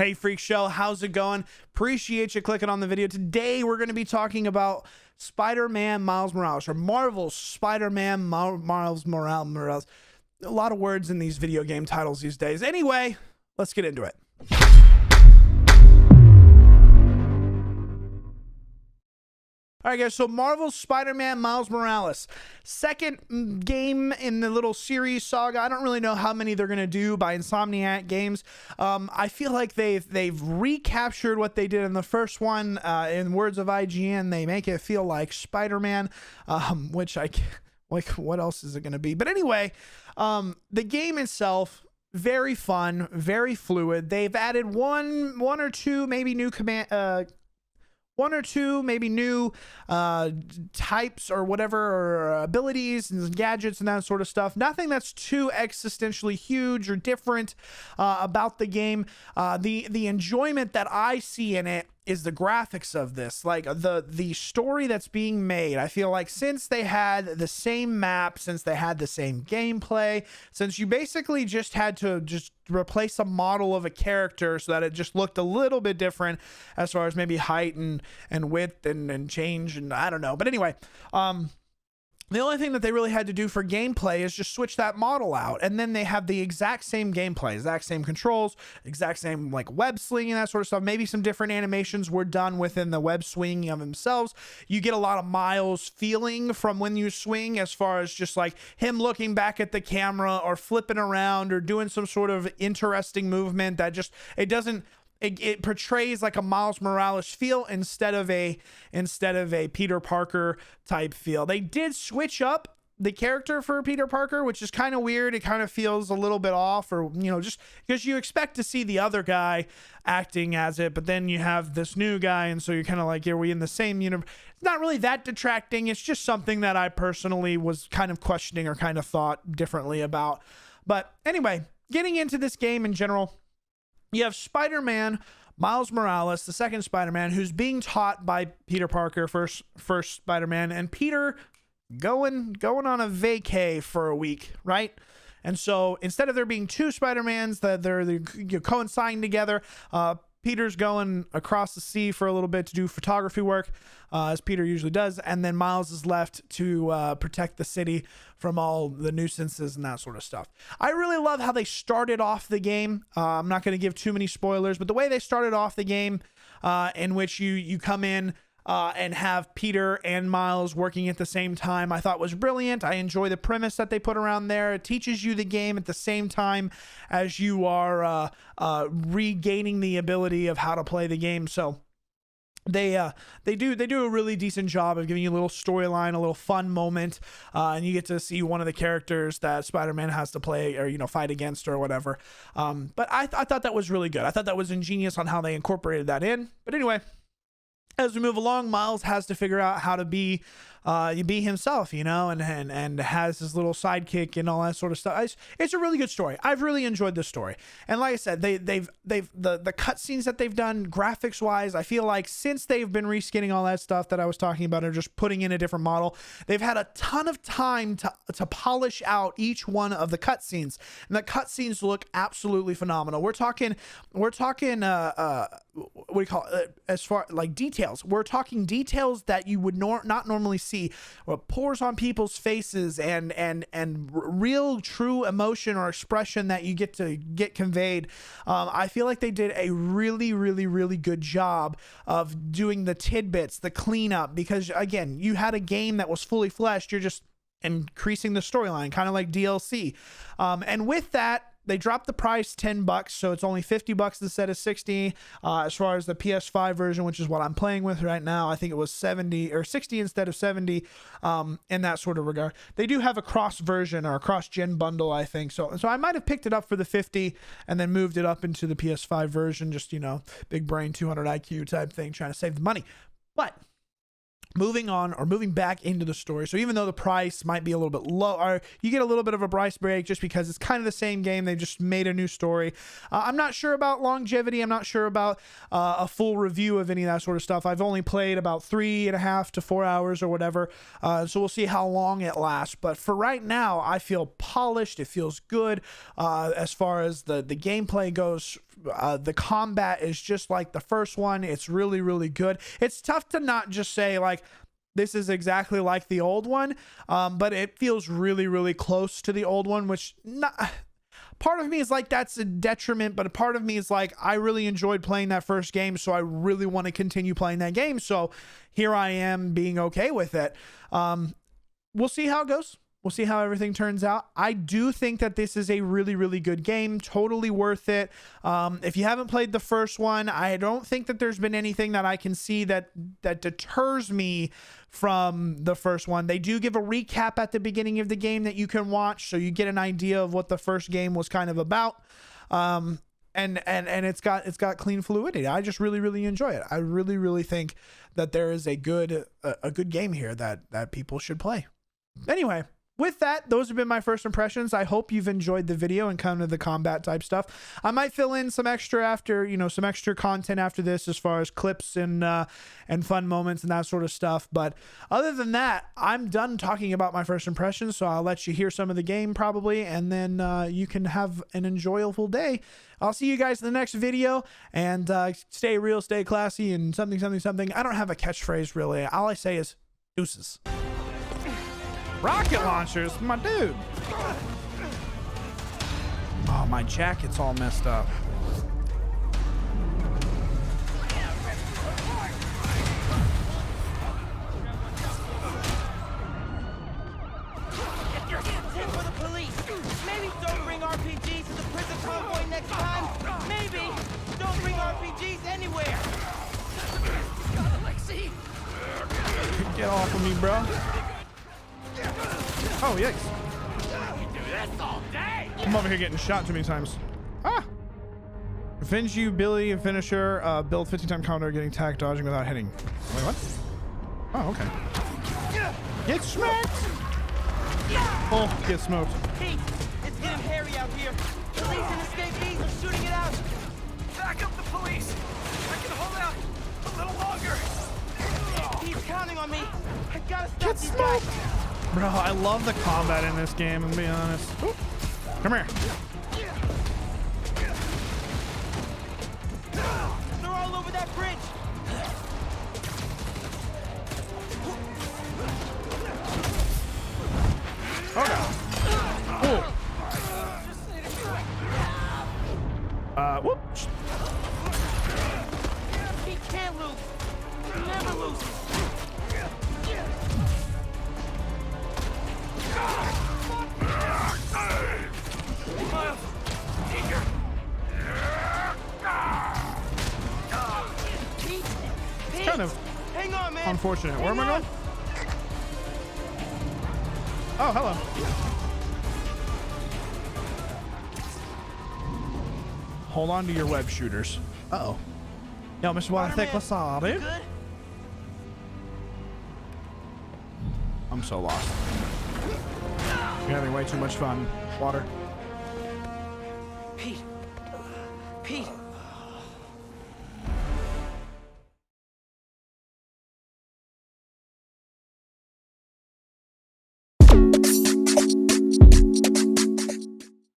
Hey Freak Show, how's it going? Appreciate you clicking on the video. Today we're going to be talking about Spider-Man Miles Morales, or Marvel's Spider-Man Miles Morales. A lot of words in these video game titles these days. Anyway, let's get into it. All right, guys, so Marvel's Spider-Man Miles Morales, second game in the little series saga. I don't really know how many they're going to do by Insomniac Games. I feel like they've recaptured what they did in the first one. In words of IGN, they make it feel like Spider-Man, which I can't, like, what else is it going to be? But anyway, the game itself, very fun, very fluid. They've added one or two maybe new new types or whatever, or abilities and gadgets and that sort of stuff. Nothing that's too existentially huge or different about the game. The enjoyment that I see in it is the graphics of this, like the story that's being made. I feel like since they had the same map, since they had the same gameplay, since you basically just had to just replace a model of a character so that it just looked a little bit different as far as maybe height and width and change, and I don't know. But anyway, the only thing that they really had to do for gameplay is just switch that model out. And then they have the exact same gameplay, exact same controls, exact same like web slinging, that sort of stuff. Maybe some different animations were done within the web swinging of themselves. You get a lot of Miles feeling from when you swing, as far as just like him looking back at the camera or flipping around or doing some sort of interesting movement that just, it portrays like a Miles Morales feel instead of a Peter Parker type feel. They did switch up the character for Peter Parker, which is kind of weird. It kind of feels a little bit off, or, you know, just because you expect to see the other guy acting as it, but then you have this new guy, and so you're kind of like, are we in the same universe? It's not really that detracting. It's just something that I personally was kind of questioning or kind of thought differently about. But anyway, getting into this game in general, you have Spider-Man Miles Morales, the second Spider-Man, who's being taught by Peter Parker, first Spider-Man, and Peter going on a vacay for a week, right? And so instead of there being two Spider-Mans that they're coinciding together, Peter's going across the sea for a little bit to do photography work, as Peter usually does, and then Miles is left to protect the city from all the nuisances and that sort of stuff. I really love how they started off the game. I'm not going to give too many spoilers, but the way they started off the game, in which you come in and have Peter and Miles working at the same time, I thought was brilliant. I enjoy the premise that they put around there. It teaches you the game at the same time as you are regaining the ability of how to play the game. So they do a really decent job of giving you a little storyline, a little fun moment, and you get to see one of the characters that Spider-Man has to play, or, you know, fight against or whatever. But I thought that was really good. I thought that was ingenious on how they incorporated that in. But anyway, as we move along, Miles has to figure out how to be himself, you know, and has his little sidekick and all that sort of stuff. It's a really good story. I've really enjoyed this story. And like I said, the cutscenes that they've done graphics wise, I feel like since they've been reskinning all that stuff that I was talking about, or just putting in a different model, they've had a ton of time to polish out each one of the cutscenes, and the cutscenes look absolutely phenomenal. We're talking what do you call it, as far like details. We're talking details that you would not normally see, what pours on people's faces, and real true emotion or expression that you get conveyed. I feel like they did a really good job of doing the tidbits, the cleanup, because again, you had a game that was fully fleshed. You're just increasing the storyline, kind of like DLC. And with that, they dropped the price $10, so it's only $50 instead of $60. As far as the PS5 version, which is what I'm playing with right now, I think it was $70 or $60 instead of $70. In that sort of regard, they do have a cross version or a cross-gen bundle, I think. So I might have picked it up for the $50 and then moved it up into the PS5 version. Just, you know, big brain 200 IQ type thing, trying to save the money. But moving on, or moving back into the story. So even though the price might be a little bit low, or you get a little bit of a price break just because it's kind of the same game. They've just made a new story. I'm not sure about longevity. I'm not sure about a full review of any of that sort of stuff. I've only played about 3.5 to 4 hours or whatever. So we'll see how long it lasts. But for right now, I feel polished. It feels good as far as the gameplay goes. The combat is just like the first one. It's really, really good. It's tough to not just say like, this is exactly like the old one, but it feels really, really close to the old one, which part of me is like, that's a detriment, but a part of me is like, I really enjoyed playing that first game, so I really want to continue playing that game. So here I am being okay with it. We'll see how it goes. We'll see how everything turns out. I do think that this is a really, really good game. Totally worth it. If you haven't played the first one, I don't think that there's been anything that I can see that deters me from the first one. They do give a recap at the beginning of the game that you can watch, so you get an idea of what the first game was kind of about. And it's got clean fluidity. I just really, really enjoy it. I really, really think that there is a good game here that people should play. Anyway, with that, those have been my first impressions. I hope you've enjoyed the video and kind of the combat type stuff. I might fill in some extra after, some extra content after this as far as clips and fun moments and that sort of stuff. But other than that, I'm done talking about my first impressions. So I'll let you hear some of the game probably, and then you can have an enjoyable day. I'll see you guys in the next video, and stay real, stay classy, and something, something, something. I don't have a catchphrase really. All I say is deuces. Rocket launchers, my dude. Oh, my jacket's all messed up. Get your hands in for the police. Maybe don't bring RPGs to the prison convoy next time. Maybe don't bring RPGs anywhere. Alexei. Get off of me, bro. Oh, yikes. You do this all day. I'm over here getting shot too many times. Ah! Avenge you, Billy, and finisher. Build 15-time counter, getting tagged, dodging without hitting. Wait, what? Oh, okay. Get smacked! Oh, get smoked. Pete, it's getting hairy out here. Police and escapees are shooting it out. Back up the police! I can hold out a little longer! He's counting on me. I gotta stop Get these guys. smoked! Bro, I love the combat in this game, I'm being honest. Ooh. Come here. They're all over that bridge. Oh, no. Ooh. Whoops. He can't lose. He never loses. It's kind of Hang on, man. unfortunate. Where am I going? Oh, hello. Hold on to your web shooters. Uh-oh. Yo, Mr. Waterthick, what's up, dude? Good? I'm so lost. You're having way too much fun. Water. Pete. Pete.